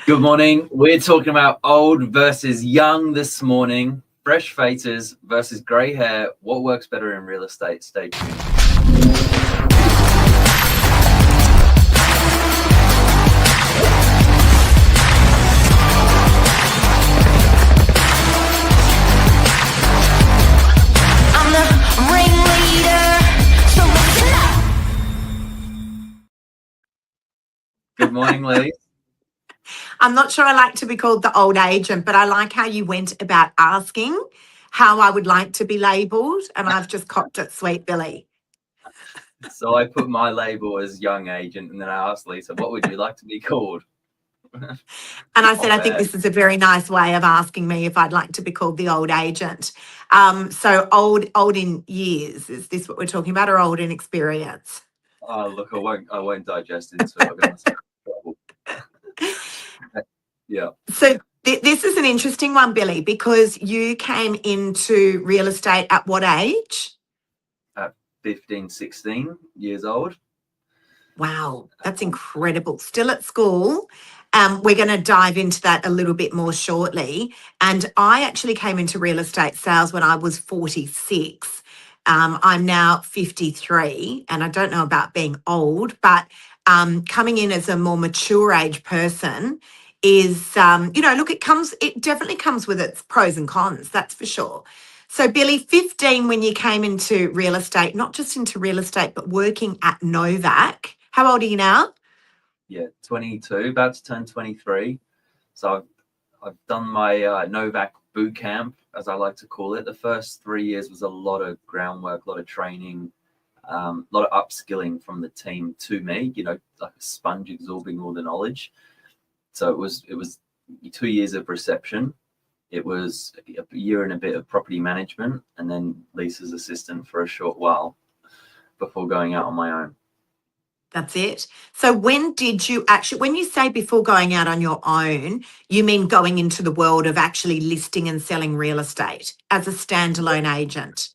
Good morning. We're talking about old versus young this morning. Fresh faces versus grey hair. What works better in real estate? Stay tuned. I'm the ringleader, so listen up. Good morning, ladies. I'm not sure I like to be called the old agent, but I like how you went about asking how I would like to be labelled, and I've just copped it, sweet Billy. So I put my label as young agent, and then I asked Lisa, what would you like to be called? And I said, I think this is a very nice way of asking me if I'd like to be called the old agent. So old in years, is this what we're talking about, or old in experience? Oh, look, I won't digest into it. I'm gonna say trouble. Yeah. So this is an interesting one, Billy, because you came into real estate at what age? At 15, 16 years old. Wow, that's incredible. Still at school. We're going to dive into that a little bit more shortly. And I actually came into real estate sales when I was 46. I'm now 53, and I don't know about being old, but coming in as a more mature age person is, look, it definitely comes with its pros and cons, that's for sure. So, Billy, 15 when you came into real estate, not just into real estate, but working at Novak. How old are you now? Yeah, 22, about to turn 23. So I've done my Novak boot camp, as I like to call it. The first 3 years was a lot of groundwork, a lot of training, a lot of upskilling from the team to me, like a sponge absorbing all the knowledge. So it was 2 years of reception. It was a year and a bit of property management, and then Lisa's assistant for a short while before going out on my own. That's it. So when did you actually, when you say before going out on your own, you mean going into the world of actually listing and selling real estate as a standalone agent?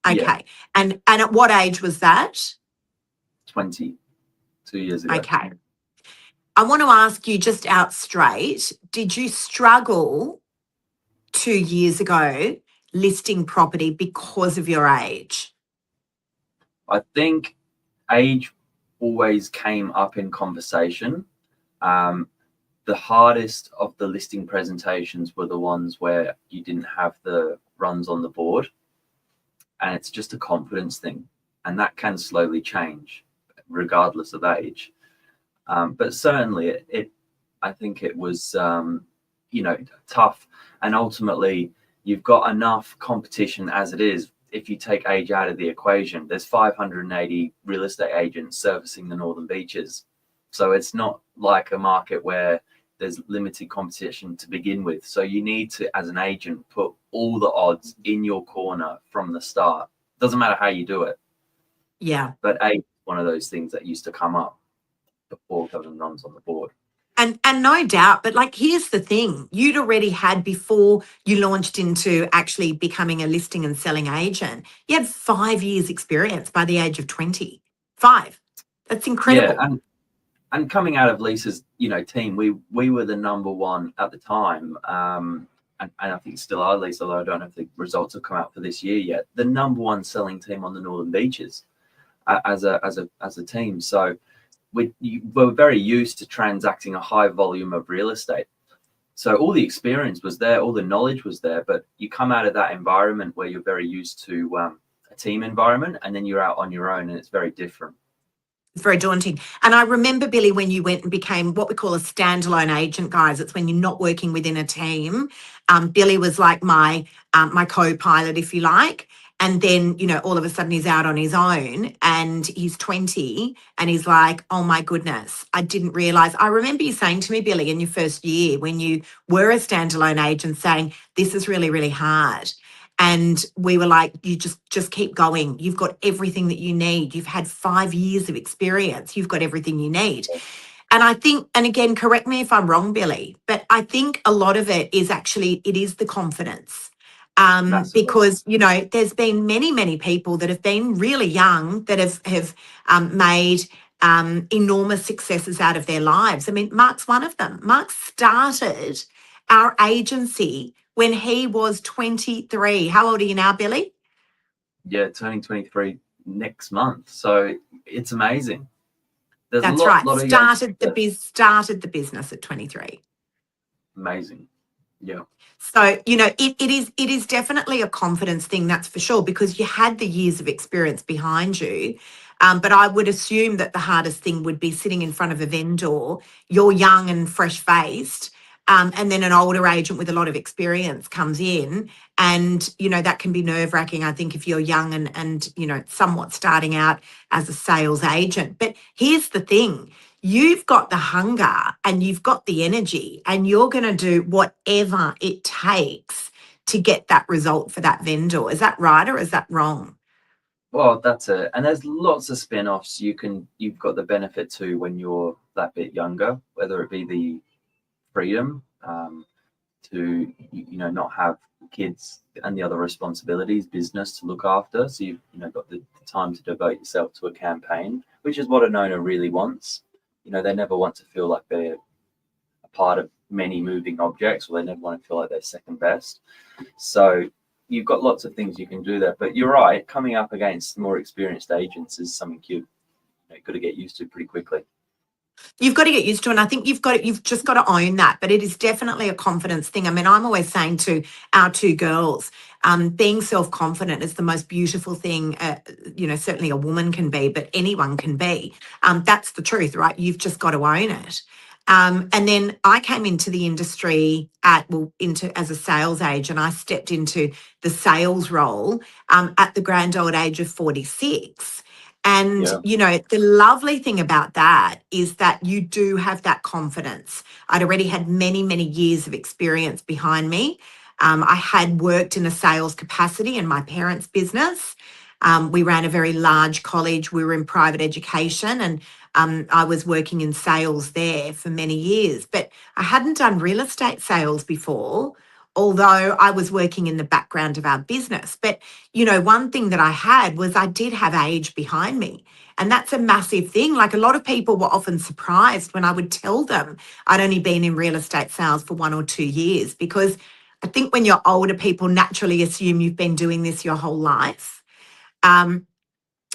Okay. Yeah. And at what age was that? 22 years ago. Okay. I want to ask you just out straight, did you struggle 2 years ago listing property because of your age? I think age always came up in conversation. The hardest of the listing presentations were the ones where you didn't have the runs on the board, and it's just a confidence thing, and that can slowly change regardless of age. But certainly I think it was tough, and ultimately you've got enough competition as it is. If you take age out of the equation, there's 580 real estate agents servicing the Northern Beaches. So it's not like a market where there's limited competition to begin with. So you need to, as an agent, put all the odds in your corner from the start. Doesn't matter how you do it. Yeah. But age is one of those things that used to come up before having runs on the board. And no doubt, but like, here's the thing, you'd already had, before you launched into actually becoming a listing and selling agent, you had 5 years experience by the age of 20. 5. That's incredible. Yeah, and coming out of Lisa's, team, we were the number one at the time. And I think still are, Lisa, although I don't know if the results have come out for this year yet, the number one selling team on the Northern Beaches as a team. So we're very used to transacting a high volume of real estate. So all the experience was there, all the knowledge was there, but you come out of that environment where you're very used to a team environment, and then you're out on your own, and it's very different. It's very daunting. And I remember, Billy, when you went and became what we call a standalone agent, guys, it's when you're not working within a team. Billy was like my co-pilot, if you like. And then, all of a sudden he's out on his own, and he's 20, and he's like, oh my goodness, I didn't realize. I remember you saying to me, Billy, in your first year when you were a standalone agent, saying, this is really, really hard. And we were like, you just keep going. You've got everything that you need. You've had 5 years of experience. You've got everything you need. And I think, and again, correct me if I'm wrong, Billy, but I think a lot of it is the confidence. Because, there's been many, many people that have been really young that have made enormous successes out of their lives. I mean, Mark's one of them. Mark started our agency when he was 23. How old are you now, Billy? Yeah, turning 23 next month. So it's amazing. There's That's a right. lot of Started the business at 23. amazing. Yeah. So, you know, it is definitely a confidence thing, that's for sure, because you had the years of experience behind you. But I would assume that the hardest thing would be sitting in front of a vendor, you're young and fresh faced, and then an older agent with a lot of experience comes in. And, you know, that can be nerve wracking, I think, if you're young and, you know, somewhat starting out as a sales agent. But here's the thing. You've got the hunger and you've got the energy, and you're going to do whatever it takes to get that result for that vendor. Is that right or is that wrong? Well, that's it. And there's lots of spin-offs you've got the benefit to when you're that bit younger, whether it be the freedom to not have kids and the other responsibilities, business to look after. So you've got the time to devote yourself to a campaign, which is what an owner really wants. They never want to feel like they're a part of many moving objects, or they never want to feel like they're second best. So you've got lots of things you can do there. But you're right, coming up against more experienced agents is something you've got to get used to pretty quickly. You've got to get used to it. And I think you've just got to own that. But it is definitely a confidence thing. I mean, I'm always saying to our two girls, being self-confident is the most beautiful thing, certainly a woman can be, but anyone can be. That's the truth, right? You've just got to own it. And then I came into the industry as a sales agent. I stepped into the sales role at the grand old age of 46. And, Yeah. the lovely thing about that is that you do have that confidence. I'd already had many, many years of experience behind me. I had worked in a sales capacity in my parents' business. We ran a very large college. We were in private education, and I was working in sales there for many years. But I hadn't done real estate sales before, although I was working in the background of our business. But, one thing that I had was I did have age behind me. And that's a massive thing. Like, a lot of people were often surprised when I would tell them I'd only been in real estate sales for 1 or 2 years, because I think when you're older, people naturally assume you've been doing this your whole life.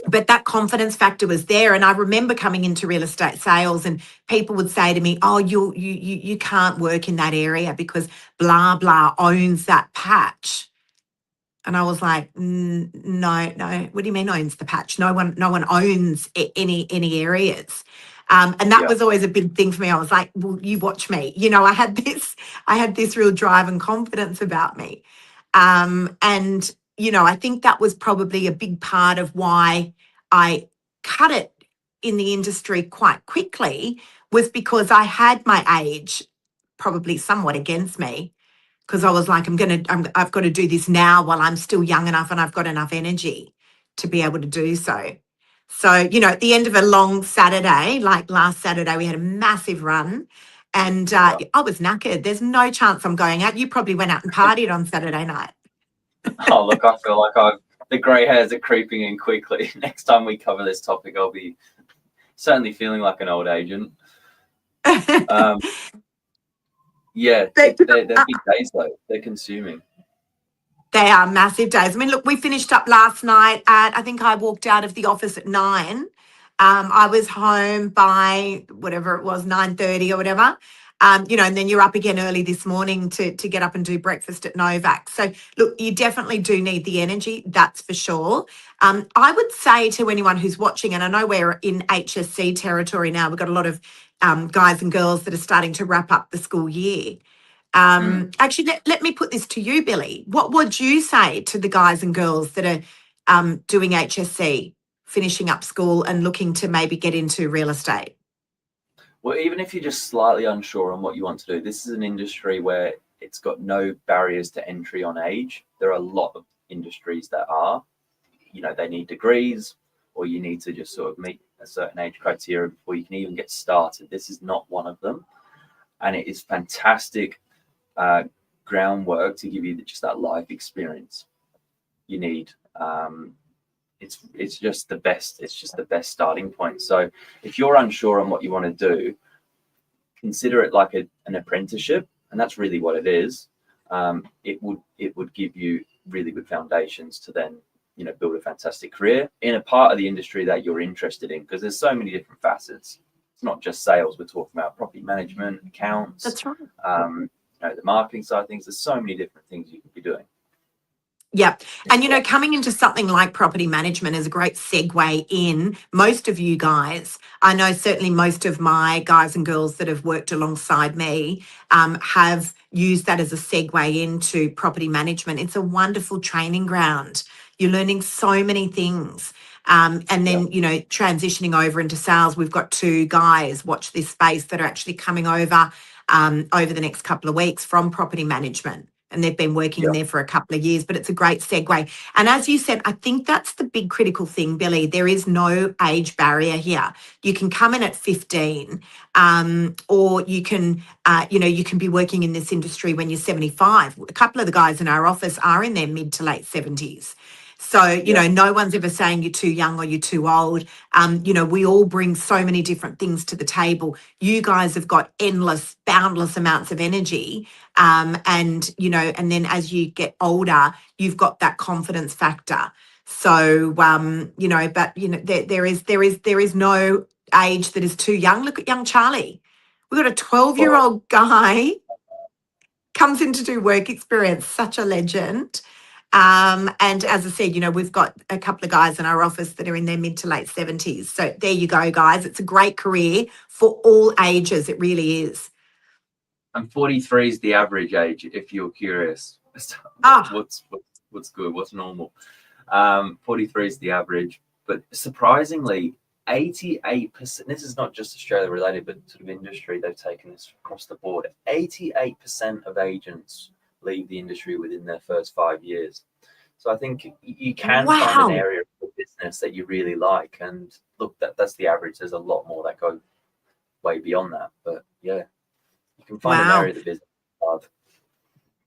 But that confidence factor was there. And I remember coming into real estate sales and people would say to me, oh, you can't work in that area because blah, blah owns that patch. And I was like, no. What do you mean owns the patch? No one owns any areas. And that was always a big thing for me. I was like, well, you watch me. I had this real drive and confidence about me. And I think that was probably a big part of why I cut it in the industry quite quickly, was because I had my age probably somewhat against me, because I was like, I've got to do this now while I'm still young enough and I've got enough energy to be able to do so. So, at the end of a long Saturday, like last Saturday, we had a massive run, and I was knackered. There's no chance I'm going out. You probably went out and partied on Saturday night. Oh, look, I feel like the grey hairs are creeping in quickly. Next time we cover this topic, I'll be certainly feeling like an old agent. Yeah, they're big days though. They're consuming. They are massive days. I mean, look, we finished up last night I think I walked out of the office at 9. I was home by whatever it was, 9:30 or whatever. And then you're up again early this morning to get up and do breakfast at Novak. So look, you definitely do need the energy, that's for sure. I would say to anyone who's watching, and I know we're in HSC territory now, we've got a lot of guys and girls that are starting to wrap up the school year. Actually, let me put this to you, Billy. What would you say to the guys and girls that are doing HSC, finishing up school and looking to maybe get into real estate? Well, even if you're just slightly unsure on what you want to do, this is an industry where it's got no barriers to entry on age. There are a lot of industries that are, they need degrees, or you need to just sort of meet a certain age criteria before you can even get started. This is not one of them. And it is fantastic groundwork to give you just that life experience you need. it's just the best. It's just the best starting point. So if you're unsure on what you want to do, consider it like an apprenticeship, and that's really what it is. It would give you really good foundations to then, you know, build a fantastic career in a part of the industry that you're interested in, because there's so many different facets. It's not just sales. We're talking about property management, accounts. That's right. You know, the marketing side of things. There's so many different things you could be doing. Yeah. And, you know, coming into something like property management is a great segue in. Most of you guys, I know certainly most of my guys and girls that have worked alongside me have used that as a segue into property management. It's a wonderful training ground. You're learning so many things. And then, you know, transitioning over into sales, we've got 2 guys, watch this space, that are actually coming over over the next couple of weeks from property management. And they've been working there for a couple of years, but it's a great segue. And as you said, I think that's the big critical thing, Billy. There is no age barrier here. You can come in at 15, or you can, you know, you can be working in this industry when you're 75. A couple of the guys in our office are in their mid to late 70s. So, you know, no one's ever saying you're too young or you're too old. You know, we all bring so many different things to the table. You guys have got endless, boundless amounts of energy. And, you know, and then as you get older, you've got that confidence factor. So, you know, but, you know, there is no age that is too young. Look at young Charlie. We've got a 12-year-old guy comes in to do work experience, such a legend. And as I said, you know, we've got a couple of guys in our office that are in their mid to late 70s. So there you go, guys. It's a great career for all ages. It really is. And 43 is the average age, if you're curious. What's good? What's normal? 43 is the average, but surprisingly, 88%. This is not just Australia related, but sort of industry. They've taken this across the board. 88% of agents leave the industry within their first 5 years. So I think you can find an area of the business that you really like, and look, that's the average. There's a lot more that go way beyond that, but yeah, you can find an area of the business you love.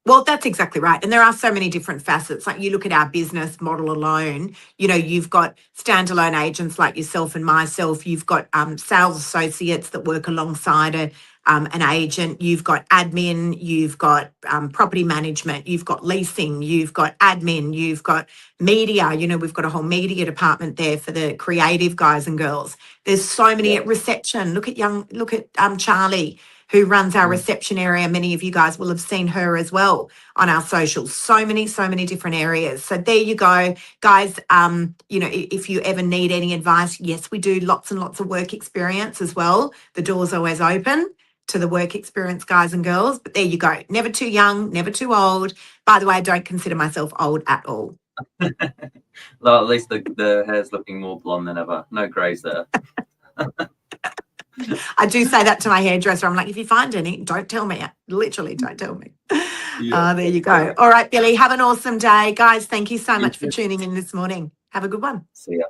Well, that's exactly right. And there are so many different facets. Like you look at our business model alone, you know, you've got standalone agents like yourself and myself. You've got sales associates that work alongside an agent. You've got admin, you've got property management, you've got leasing, you've got admin, you've got media. You know, we've got a whole media department there for the creative guys and girls. There's so many at reception. Look at Charlie, who runs our reception area. Many of you guys will have seen her as well on our socials. So many different areas. So there you go, guys. You know, if you ever need any advice, yes, we do lots and lots of work experience as well. The door's always open to the work experience guys and girls. But there you go. Never too young, never too old. By the way, I don't consider myself old at all. Well, at least the hair's looking more blonde than ever. No greys there. I do say that to my hairdresser. I'm like, if you find any, don't tell me. Literally, don't tell me. There you go. All right, Billy, have an awesome day. Guys, thank you so much for tuning in this morning. Have a good one. See ya.